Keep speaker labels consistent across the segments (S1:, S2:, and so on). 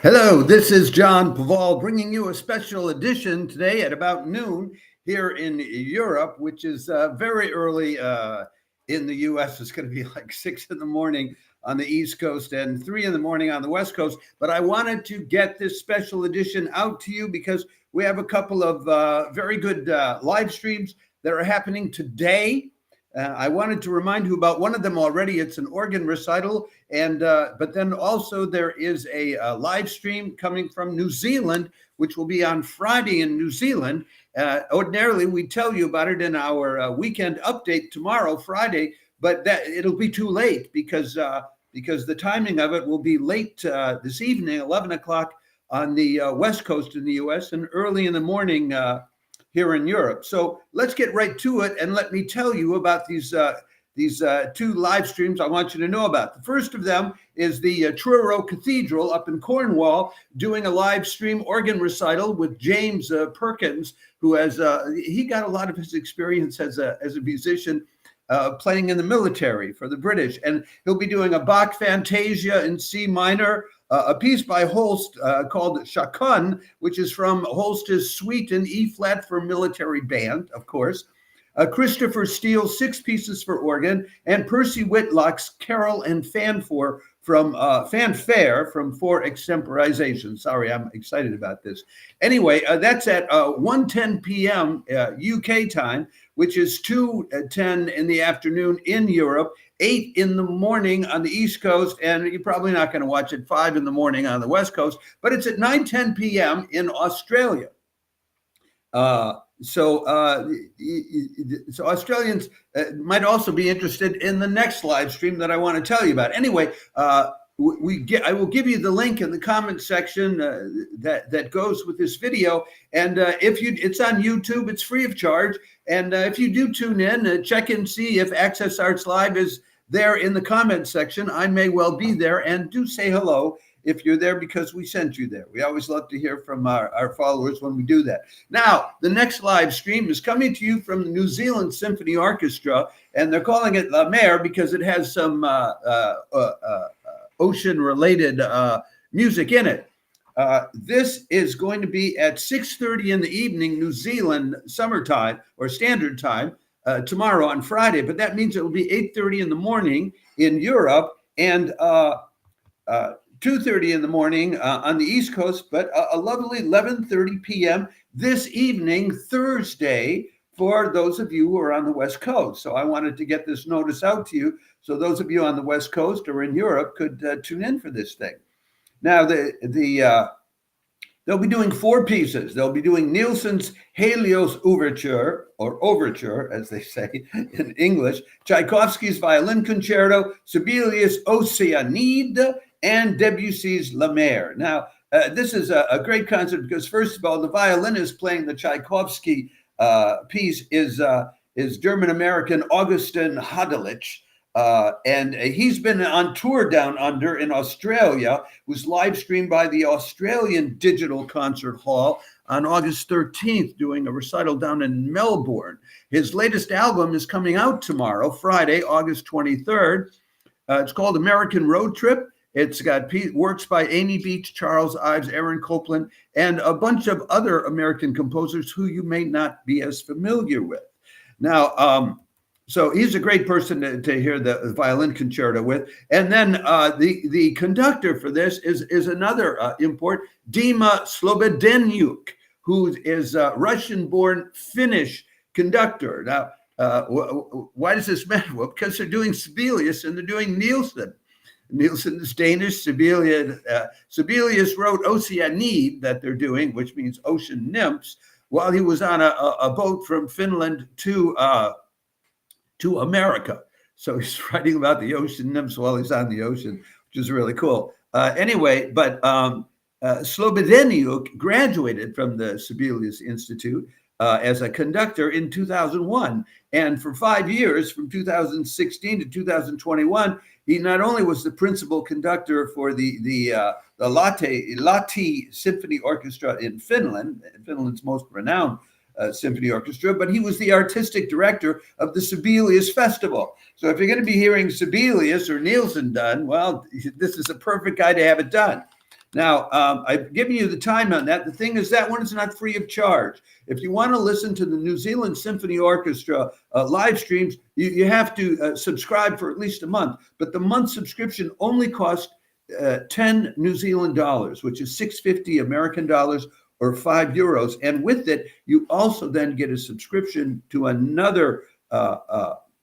S1: Hello, this is John Paval bringing you a special edition today at about noon here in Europe, which is very early in the US. It's going to be like 6 in the morning on the East Coast and 3 in the morning on the West Coast. But I wanted to get this special edition out to you because we have a couple of very good live streams that are happening today. I wanted to remind you about one of them already. It's an organ recital, and but then also there is a live stream coming from New Zealand, which will be on Friday in New Zealand. Ordinarily, we tell you about it in our weekend update tomorrow, Friday, but that it'll be too late because the timing of it will be late this evening, 11 o'clock on the West Coast in the U.S. and early in the morning here in Europe. So let's get right to it, and let me tell you about these two live streams I want you to know about. The first of them is the Truro Cathedral up in Cornwall doing a live stream organ recital with James Perkins, who has he got a lot of his experience as a musician playing in the military for the British, and he'll be doing a Bach Fantasia in C minor, a piece by Holst called Chaconne, which is from Holst's suite in E flat for military band, of course. Christopher Steele's 6 pieces for organ, and Percy Whitlock's Carol and Fanfare from Fanfare from 4 Extemporizations. Sorry, I'm excited about this. Anyway, that's at 1:10 p.m. UK time, which is 2:10 in the afternoon in Europe, 8 in the morning on the East Coast, and you're probably not going to watch it 5 in the morning on the West Coast, but it's at 9:10 p.m. in Australia. So Australians might also be interested in the next live stream that I want to tell you about. Anyway, I will give you the link in the comment section that goes with this video. And it's on YouTube, it's free of charge. And if you do tune in, check and see if Access Arts Live is there in the comment section. I may well be there, and do say hello if you're there, because we sent you there. We always love to hear from our followers when we do that. Now, the next live stream is coming to you from the New Zealand Symphony Orchestra, and they're calling it La Mer because it has some ocean-related music in it. This is going to be at 6:30 in the evening, New Zealand summertime or standard time, tomorrow on Friday, but that means it will be 8:30 in the morning in Europe, and 2:30 in the morning on the East Coast, but a lovely 11:30 p.m. this evening, Thursday, for those of you who are on the West Coast. So I wanted to get this notice out to you, so those of you on the West Coast or in Europe could tune in for this thing. Now, they'll be doing 4 pieces. They'll be doing Nielsen's Helios Overture, or Overture, as they say in English, Tchaikovsky's Violin Concerto, Sibelius' Oceanides, and Debussy's La Mer. Now, this is a great concert because, first of all, the violinist playing the Tchaikovsky piece is German-American Augustin Hadelich. And he's been on tour down under in Australia, was live streamed by the Australian Digital Concert Hall on August 13th, doing a recital down in Melbourne. His latest album is coming out tomorrow, Friday, August 23rd. It's called American Road Trip. It's got works by Amy Beach, Charles Ives, Aaron Copland, and a bunch of other American composers who you may not be as familiar with. Now, so he's a great person to hear the violin concerto with. And then the conductor for this is another import, Dima Slobodenyuk, who is a Russian-born Finnish conductor. Now, why does this matter? Well, because they're doing Sibelius and they're doing Nielsen. Nielsen is Danish. Sibelius wrote Oceanides that they're doing, which means ocean nymphs, while he was on a boat from Finland to America. So he's writing about the ocean nymphs while he's on the ocean, which is really cool. Anyway, but Slobodenyuk graduated from the Sibelius Institute as a conductor in 2001. And for 5 years, from 2016 to 2021, he not only was the principal conductor for the Lahti Symphony Orchestra in Finland, Finland's most renowned symphony orchestra, but he was the artistic director of the Sibelius Festival. So if you're going to be hearing Sibelius or Nielsen done, well, this is a perfect guy to have it done. Now, I've given you the time on that. The thing is, that one is not free of charge. If you want to listen to the New Zealand Symphony Orchestra live streams, you have to subscribe for at least a month. But the month subscription only costs 10 New Zealand dollars, which is 650 American dollars or €5. And with it, you also then get a subscription to another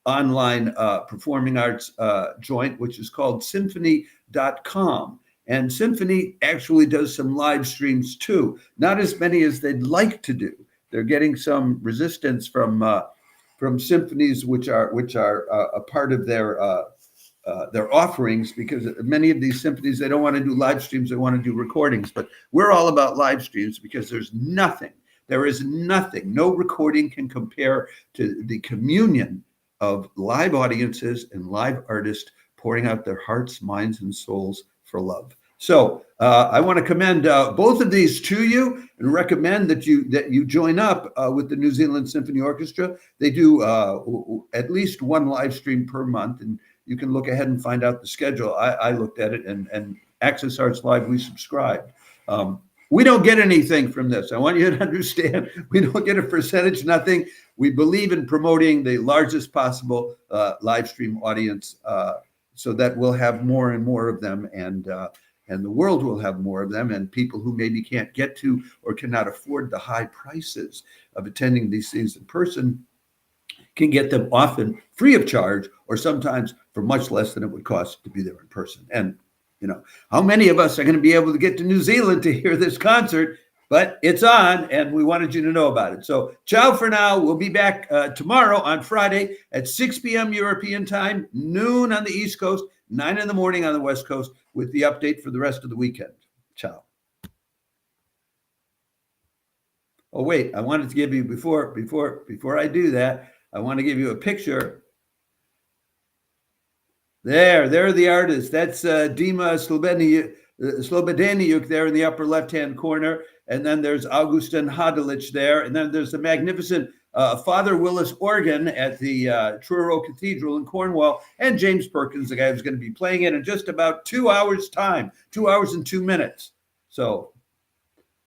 S1: online performing arts joint, which is called symphony.com. And Symphony actually does some live streams too, not as many as they'd like to do. They're getting some resistance from symphonies, which are a part of their offerings, because many of these symphonies, they don't want to do live streams, they want to do recordings. But we're all about live streams because there is nothing, no recording can compare to the communion of live audiences and live artists pouring out their hearts, minds, and souls for love. So I want to commend both of these to you and recommend that you join up with the New Zealand Symphony Orchestra. They do at least one live stream per month, and you can look ahead and find out the schedule. I looked at it, and Access Arts Live, we subscribed. We don't get anything from this. I want you to understand, we don't get a percentage, nothing. We believe in promoting the largest possible live stream audience so that we'll have more and more of them, and the world will have more of them, and people who maybe can't get to or cannot afford the high prices of attending these things in person can get them often free of charge, or sometimes for much less than it would cost to be there in person. And you know, how many of us are going to be able to get to New Zealand to hear this concert? But it's on, and we wanted you to know about it. So ciao for now. We'll be back tomorrow on Friday at 6 p.m. European time, noon on the East Coast, 9 in the morning on the West Coast, with the update for the rest of the weekend. Ciao. Oh, wait, I wanted to give you, before I do that, I want to give you a picture. There are the artists. That's Dima Slobodeniuk there in the upper left-hand corner. And then there's Augustin Hadelich there. And then there's the magnificent Father Willis organ at the Truro Cathedral in Cornwall. And James Perkins, the guy who's going to be playing it in just about 2 hours' time, 2 hours and 2 minutes. So